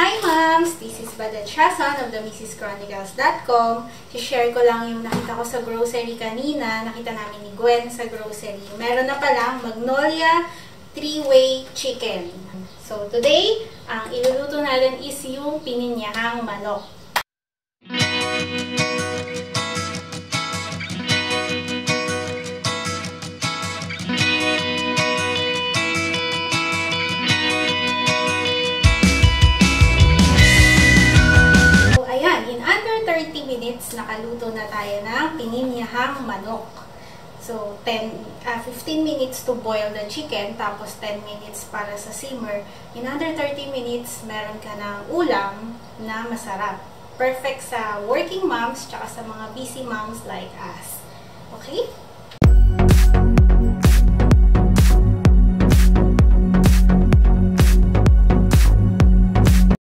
Hi moms! This is Bada Chason of the MrsChronicles.com. I-share ko lang yung nakita ko sa grocery kanina. Nakita namin ni Gwen sa grocery. Meron na palang Magnolia 3-way chicken. So today, ang iluluto natin is yung pininyahang manok. Nakaluto na tayo ng pininyahang manok. So, 15 minutes to boil the chicken, tapos 10 minutes para sa simmer. In under 30 minutes, meron ka ng ulam na masarap. Perfect sa working moms, tsaka sa mga busy moms like us. Okay?